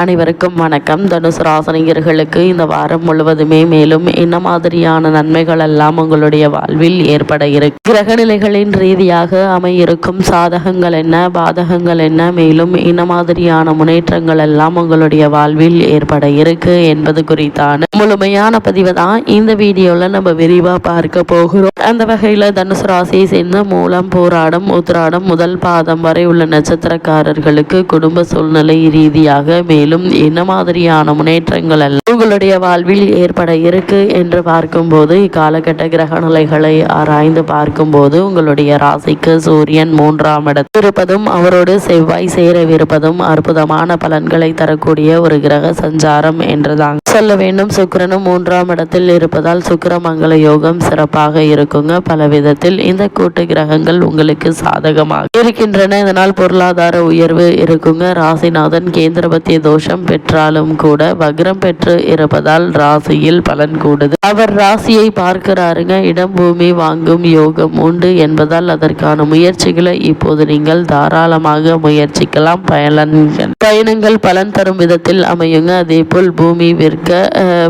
அனைவருக்கும் வணக்கம். தனுசு ராசினியர்களுக்கு இந்த வாரம் முழுவதுமே மேலும் என்ன மாதிரியான நன்மைகள் எல்லாம் உங்களுடைய வாழ்வில் ஏற்பட இருக்கு, கிரக நிலைகளின் ரீதியாக அமையிருக்கும் சாதகங்கள் என்ன, பாதகங்கள் என்ன, மேலும் என்ன மாதிரியான முன்னேற்றங்கள் எல்லாம் உங்களுடைய வாழ்வில் ஏற்பட இருக்கு என்பது குறித்தான முழுமையான பதிவு தான் இந்த வீடியோல நம்ம விரிவா பார்க்க போகிறோம். அந்த வகையில தனுசு ராசியை சேர்ந்த மூலம், போராடம், உத்திராடம் முதல் பாதம் வரை உள்ள நட்சத்திரக்காரர்களுக்கு குடும்ப சூழ்நிலை ரீதியாக மேலும் என்ன மாதிரியான முன்னேற்றங்கள் எல்லாம் உங்களுடைய வாழ்வில் ஏற்பட இருக்கு என்று பார்க்கும்போது, இக்காலகட்ட கிரக நிலைகளை ஆராய்ந்து பார்க்கும்போது உங்களுடைய ராசிக்கு சூரியன் 3ஆம் இடத்தில் இருப்பதும் அவரோடு செவ்வாய் சேரவிருப்பதும் அற்புதமான பலன்களை தரக்கூடிய ஒரு கிரக சஞ்சாரம் என்றுதான் சொல்ல வேண்டும். சுக்கிரனும் 3ஆம் இடத்தில் இருப்பதால் சுக்கிரமங்கல யோகம் சிறப்பாக இருக்குங்க. பல விதத்தில் இந்த கூட்டு கிரகங்கள் உங்களுக்கு சாதகமாக இருக்கின்றன. இதனால் பொருளாதார உயர்வு இருக்குங்க. ராசிநாதன் கேந்திரபத்திய தோஷம் பெற்றாலும் கூட வக்ரம் பெற்று இருப்பதால் ராசியில் பலன் கூடுது. அவர் ராசியை பார்க்கிறாருங்க. இடம் பூமி வாங்கும் யோகம் உண்டு என்பதால் அதற்கான முயற்சிகளை இப்போது நீங்கள் தாராளமாக முயற்சிக்கலாம். பயணங்கள் பலன் தரும் விதத்தில் அமையுங்க. அதே போல் பூமி விற்க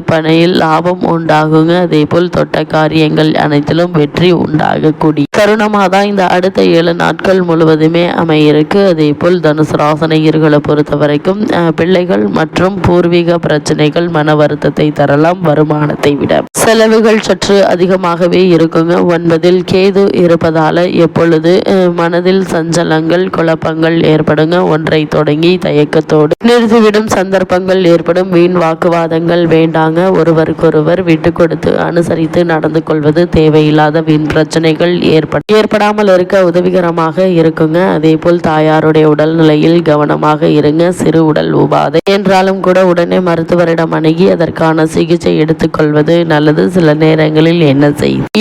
பணையில் லாபம் உண்டாகுங்க. அதே போல் தொட்ட காரியங்கள் அனைத்திலும் வெற்றி உண்டாகக்கூடிய தருணமாக தான் இந்த அடுத்த 7 நாட்கள் முழுவதுமே அமையிருக்கு. அதே போல் தனுசு ராசினியர்களை பொறுத்த வரைக்கும் பிள்ளைகள் மற்றும் பூர்வீக பிரச்சனைகள் மன வருத்தத்தை தரலாம். வருமானத்தை விட செலவுகள் சற்று அதிகமாகவே இருக்குங்க. 9இல் கேது இருப்பதால எப்பொழுது மனதில் சஞ்சலங்கள் குழப்பங்கள் ஏற்படுங்க. ஒன்றை தொடங்கி தயக்கத்தோடு நிறுத்திவிடும் சந்தர்ப்பங்கள் ஏற்படும். வீண் வாக்குவாதங்கள் வேண்டாங்க. ஒருவருக்கொருவர் விட்டு கொடுத்து அனுசரித்து நடந்து கொள்வது தேவையில்லாத வீண் பிரச்சனைகள் ஏற்படாமல் இருக்க உதவிகரமாக இருக்குங்க. அதே போல் தாயாருடைய உடல்நிலையில் கவனமாக இருங்க. சிறு உடல் உபாதை என்றாலும் கூட உடனே மருத்துவரிடம் அணுகி அதற்கான சிகிச்சை எடுத்துக்கொள்வது நல்லது. சில நேரங்களில்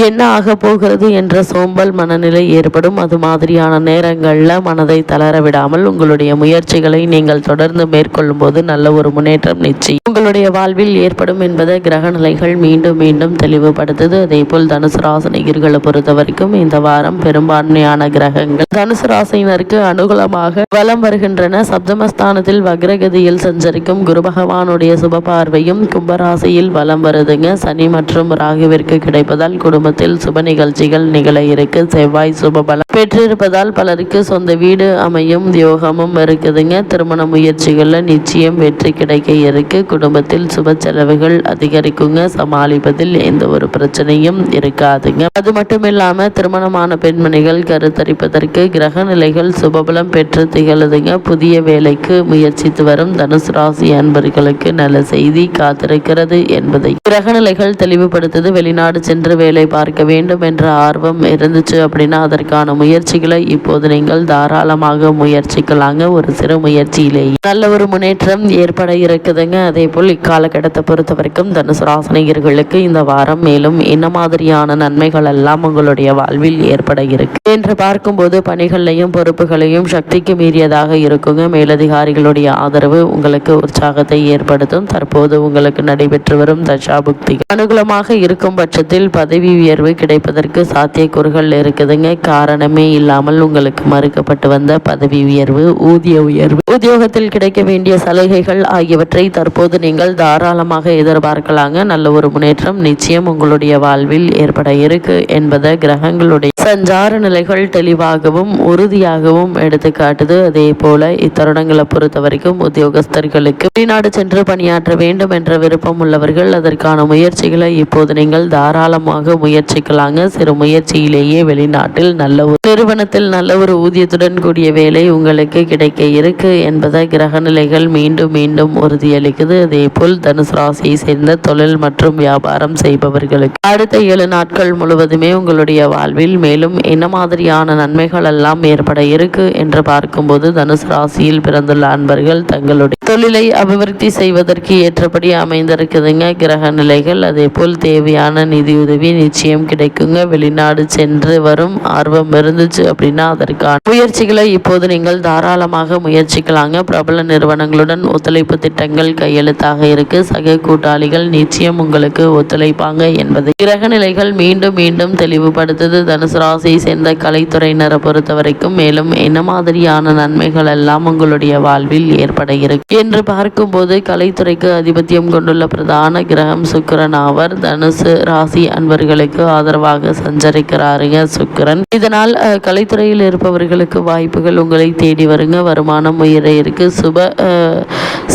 என்ன ஆக போகிறது என்ற சோம்பல் மனநிலை ஏற்படும். அது மாதிரியான நேரங்கள்ல மனதை தளர விடாமல் உங்களுடைய முயற்சிகளை நீங்கள் தொடர்ந்து மேற்கொள்ளும் போது நல்ல ஒரு முன்னேற்றம் நிச்சயம் உங்களுடைய வாழ்வில் ஏற்படும் என்பதை கிரக நிலைகள் மீண்டும் மீண்டும் தெளிவுபடுத்துது. அதே போல் தனுசு ராசினியர்களை பொறுத்த வரைக்கும் இந்த வாரம் பெரும்பான்மையான கிரகங்கள் தனுசு ராசியினருக்கு அனுகூலமாக வலம் வருகின்றன. சப்தமஸ்தானத்தில் வக்ரகதியில் சஞ்சரிக்கும் குரு பகவானுடைய சுப பார்வையும் கும்பராசியில் வலம் வருதுங்க. சனி மற்றும் ராகுவிற்கு கிடைப்பதால் குடும்பத்தில் சுப நிகழ்ச்சிகள் நிகழ இருக்கு. செவ்வாய் சுப பலம் பெற்றிருப்பதால் பலருக்கு சொந்த வீடு அமையும் யோகமும் இருக்குதுங்க. திருமண முயற்சிகள்ல நிச்சயம் வெற்றி கிடைக்க இருக்கு. குடும்பத்தில் சுப செலவுகள் அதிகரிக்குங்க. சமாளிப்பதில் எந்த ஒரு பிரச்சனையும் இருக்காதுங்க. அது மட்டும் இல்லாம திருமணமான பெண்மணிகள் கருத்தரிப்பதற்கு கிரக நிலைகள் சுபபலம் பெற்று திகழுதுங்க. புதிய வேலைக்கு முயற்சித்து வரும் தனுசு ராசி அன்பர்களுக்கு நல்ல செய்தி காத்திருக்கிறது என்பதை கிரக நிலைகள் தெளிவுபடுத்துது. வெளிநாடு சென்று வேலை பார்க்க வேண்டும் என்ற ஆர்வம் இருந்துச்சு அப்படின்னா அதற்கான முயற்சிகளை இப்போது நீங்கள் தாராளமாக முயற்சிக்கலாங்க. ஒரு சிறு முயற்சியிலேயே நல்ல ஒரு முன்னேற்றம் ஏற்பட இருக்குதுங்க. அதே போல் இக்காலகட்டத்தை பொறுத்த வரைக்கும் தனுசு ராசினியர்களுக்கு இந்த வாரம் மேலும் என்ன மாதிரியான நன்மைகள் எல்லாம் உங்களுடைய வாழ்வில் ஏற்பட இருக்கு என்று பார்க்கும்போது, பணிகளையும் பொறுப்புகளையும் சக்திக்கு மீறியதாக இருக்குங்க. மேலதிகாரிகளுடைய ஆதரவு உங்களுக்கு உற்சாகத்தை ஏற்படுத்தும். தற்போது உங்களுக்கு நடைபெற்று வரும் தசாபுக்தி அனுகூலமாக இருக்கும் பட்சத்தில் பதவி உயர்வு கிடைப்பதற்கு சாத்தியக்கூறுகள் இருக்குதுங்க. காரணமே இல்லாமல் உங்களுக்கு மறுக்கப்பட்டு வந்த பதவி உயர்வு, ஊதிய உயர்வு, உத்தியோகத்தில் கிடைக்க வேண்டிய சலுகைகள் ஆகியவற்றை தற்போது நீங்கள் தாராளமாக எதிர்பார்க்கலாங்க. நல்ல ஒரு முன்னேற்றம் நிச்சயம் உங்களுடைய வாழ்வில் ஏற்பட இருக்கு என்பதை கிரகங்களுடைய சஞ்சார நிலைகள் தெளிவாகவும் உறுதியாகவும் எடுத்து காட்டுது. அதே போல இத்தருணங்களை பொறுத்த வரைக்கும் உத்தியோகஸ்தர்களுக்கு வெளிநாடு சென்று பணியாற்ற வேண்டும் என்ற விருப்பம் உள்ளவர்கள் அதற்கான முயற்சிகளை இப்போது நீங்கள் தாராளமாக முயற்சிக்கலாங்க. சிறு முயற்சியிலேயே வெளிநாட்டில் நல்ல ஒரு நிறுவனத்தில் நல்ல ஒரு ஊதியத்துடன் கூடிய வேலை உங்களுக்கு கிடைக்க இருக்கு என்பதை கிரக நிலைகள் மீண்டும் மீண்டும் உறுதியளிக்குது. அதே போல் தனுசு ராசியை சேர்ந்த தொழில் மற்றும் வியாபாரம் செய்பவர்களுக்கு அடுத்த 7 நாட்கள் முழுவதுமே உங்களுடைய வாழ்வில் மேலும் என்ன மாதிரியான நன்மைகள் எல்லாம் ஏற்பட இருக்கு என்று பார்க்கும்போது, தனுசு ராசியில் பிறந்துள்ள அன்பர்கள் தங்களுடைய தொழிலை அபிவிருத்தி செய்வதற்கு ஏற்றபடி அமைந்திருக்குதுங்க கிரக நிலைகள். அதே போல் தேவையான நிதியுதவி நிச்சயம் கிடைக்குங்க. வெளிநாடு சென்று வரும் ஆர்வம் இருந்துச்சு அப்படின்னா அதற்கான முயற்சிகளை இப்போது நீங்கள் தாராளமாக முயற்சிக்கலாங்க. பிரபல நிறுவனங்களுடன் ஒத்துழைப்பு திட்டங்கள் கையெழுத்தாக இருக்கு. செய்வதற்கு சக கூட்டாளிகள் நிச்சயம் உங்களுக்கு ஒத்துழைப்பாங்க என்பதை கிரக நிலைகள் மீண்டும் மீண்டும் தெளிவுபடுத்துது. தனுசு ராசியை சேர்ந்த கலைத்துறையினரை பொறுத்த வரைக்கும் மேலும் என்ன மாதிரியான நன்மைகள் எல்லாம் உங்களுடைய வாழ்வில் ஏற்பட இருக்கு என்று பார்க்கும்போது, கலைத்துறைக்கு அதிபத்தியம் கொண்டுள்ள பிரதான கிரகம் சுக்கிரன் ஆவர். தனுசு ராசி அன்பர்களுக்கு ஆதரவாக சஞ்சரிக்கிறாருங்க சுக்கிரன். இதனால் கலைத்துறையில் இருப்பவர்களுக்கு வாய்ப்புகள் உங்களை தேடி வருங்க. வருமானம் உயர இருக்கு.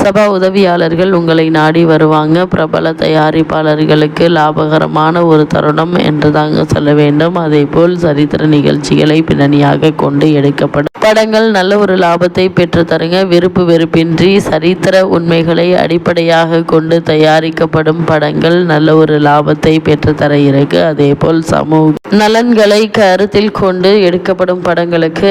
சபா உதவியாளர்கள் உங்களை நாடி வருவாங்க. பிரபல தயாரிப்பாளர்களுக்கு லாபகரமான ஒரு தருணம் என்று தாங்க சொல்ல வேண்டும். அதே போல் சரித்திர நிகழ்ச்சிகளை பின்னணியாக கொண்டு எடுக்கப்படும் படங்கள் நல்ல ஒரு லாபத்தை பெற்று தருங்க. விருப்பு வெறுப்பின்றி சரித்திர உண்மைகளை அடிப்படையாக கொண்டு தயாரிக்கப்படும் படங்கள் நல்ல ஒரு லாபத்தை பெற்று தர இருக்கு. அதே போல் சமூக நலன்களை கருத்தில் கொண்டு எடுக்கப்படும் படங்களுக்கு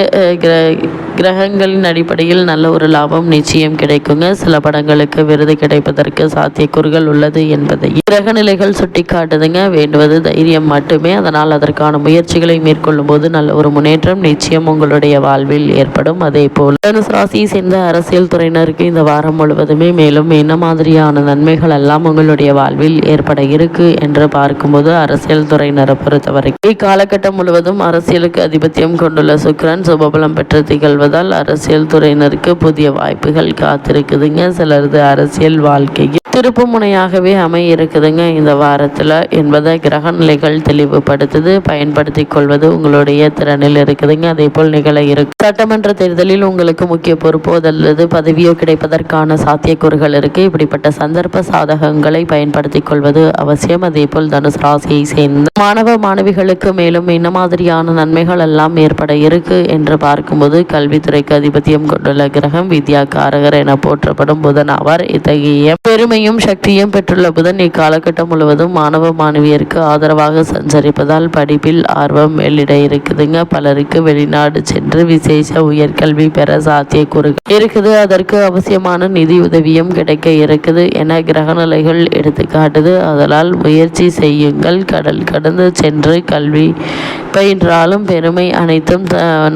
கிரகங்களின் அடிப்படையில் நல்ல ஒரு லாபம் நிச்சயம் கிடைக்குங்க. சில படங்களுக்கு விருது கிடைப்பதற்கு சாத்தியக்கூறுகள் உள்ளது என்பதை கிரக நிலைகள் சுட்டி காட்டுதுங்க. வேண்டுவது தைரியம் மட்டுமே. அதனால் அதற்கான முயற்சிகளை மேற்கொள்ளும் போது நல்ல ஒரு முன்னேற்றம் நிச்சயம் உங்களுடைய வாழ்வில் ஏற்படும். அதே போல் தனுசு ராசியை சேர்ந்த அரசியல் துறையினருக்கு இந்த வாரம் முழுவதுமே மேலும் என்ன மாதிரியான நன்மைகள் எல்லாம் உங்களுடைய வாழ்வில் ஏற்பட இருக்கு என்று பார்க்கும்போது, அரசியல் துறையினரை பொறுத்தவரை இக்காலகட்டம் முழுவதும் அரசியலுக்கு அதிபத்தியம் கொண்டுள்ள சுக்கிரன் சுபபலம் பெற்று திகழ்வதால் அரசியல் துறையினருக்கு புதிய வாய்ப்புகள் காத்திருக்குதுங்க. சிலரது அரசியல் வாழ்க்கையில் திருப்பு முனையாகவே அமைய இருக்குதுங்க இந்த வாரத்தில் என்பதை கிரக நிலைகள் தெளிவுபடுத்துது. பயன்படுத்தி கொள்வது உங்களுடைய திறனில் இருக்குதுங்க. அதே போல் நிகழ இருக்கு. சட்டமன்ற தேர்தலில் உங்களுக்கு முக்கிய பொறுப்போ அல்லது பதவியோ கிடைப்பதற்கான சாத்தியக்கூறுகள் இருக்கு. இப்படிப்பட்ட சந்தர்ப்ப சாதகங்களை பயன்படுத்தி கொள்வது அவசியம். அதே போல் தனுசு ராசியை சேர்ந்த மாணவ மாணவிகளுக்கு மேலும் என்ன மாதிரியான நன்மைகள் எல்லாம் ஏற்பட இருக்கு என்று பார்க்கும்போது, கல்வித்துறைக்கு அதிபத்தியம் கொண்டுள்ள கிரகம் வித்யாகாரகர் என போற்றப்படும் புதன் ஆவார். இத்தகைய பெருமையும் சக்தியும் பெற்றுள்ள புதன் இக்காலகட்டம் முழுவதும் மாணவ மாணவியருக்கு ஆதரவாக சஞ்சரிப்பதால் படிப்பில் ஆர்வம் வெளியிட இருக்குதுங்க. பலருக்கு வெளிநாடு சென்று விசேஷ உயர்கல்வி பெற சாத்தியக்கூறுகள் இருக்குது. அதற்கு அவசியமான நிதி உதவியும் கிடைக்க இருக்குது என கிரகநிலைகள் எடுத்துக்காட்டுது. அதனால் முயற்சி செய்யுங்கள். கடல் கடந்து சென்று கல்வி பயின்றாலும் பெருமை அனைத்தும்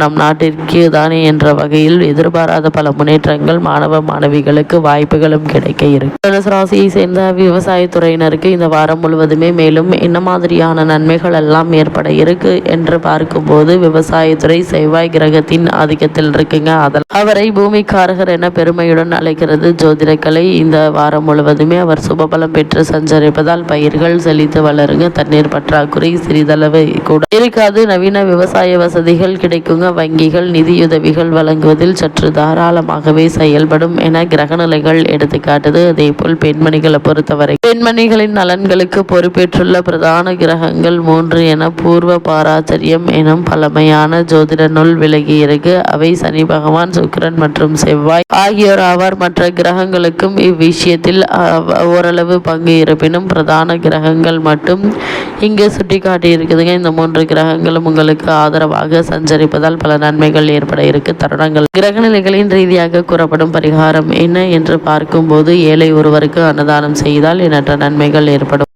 நம் நாட்டிற்கு தானே என்ற வகையில் எதிர்பாராத பல முன்னேற்றங்கள் மாணவ மாணவிகளுக்கு வாய்ப்புகளும் கிடைக்க இருக்கு. தனுசு ராசியை சேர்ந்த விவசாயத்துறையினருக்கு இந்த வாரம் முழுவதுமே மேலும் என்ன மாதிரியான நன்மைகள் எல்லாம் ஏற்பட இருக்கு என்று பார்க்கும்போது, விவசாயத்துறை செவ்வாய் கிரகத்தின் ஆதிக்கத்தில் இருக்குங்க. அதில் அவரை பூமிக்காரகர் என பெருமையுடன் அழைக்கிறது ஜோதிடக்கலை. இந்த வாரம் முழுவதுமே அவர் சுபபலம் பெற்று சஞ்சரிப்பதால் பயிர்கள் செழித்து வளருங்க. தண்ணீர் பற்றாக்குறை சிறிதளவு கூட இருக்காது. நவீன விவசாய வசதிகள் கிடைக்குங்க. வங்கிகள் நிதியுதவிகள் வழங்குவதில் சற்று தாராளமாகவே செயல்படும் என கிரகநிலைகள் எடுத்துக்காட்டுது. அதே போல் பெண்மணிகளை பொறுத்தவரை பெண்மணிகளின் நலன்களுக்கு பொறுப்பேற்றுள்ள பிரதான கிரகங்கள் 3 என பூர்வ பாராச்சரியம் எனும் பழமையான ஜோதிட நூல் விலகி இருக்கு. அவை சனி பகவான், சுக்கிரன் மற்றும் செவ்வாய் ஆகியோர் ஆவார். மற்ற கிரகங்களுக்கும் இவ்விஷயத்தில் ஓரளவு பங்கு இருப்பினும் பிரதான கிரகங்கள் மட்டும் இங்கு சுட்டி காட்டி இருக்குதுங்க. இந்த 3 கிரகங்களும் உங்களுக்கு ஆதரவாக சஞ்சரிப்பதால் பல நன்மைகள் ஏற்பட இருக்கு தருணங்கள். கிரகநிலைகளின் ரீதியாக கூறப்படும் பரிகாரம் என்ன என்று பார்க்கும்போது, ஏழை ஒருவருக்கு அன்னதானம் செய்தால் எண்ணற்ற நன்மைகள் ஏற்படும்.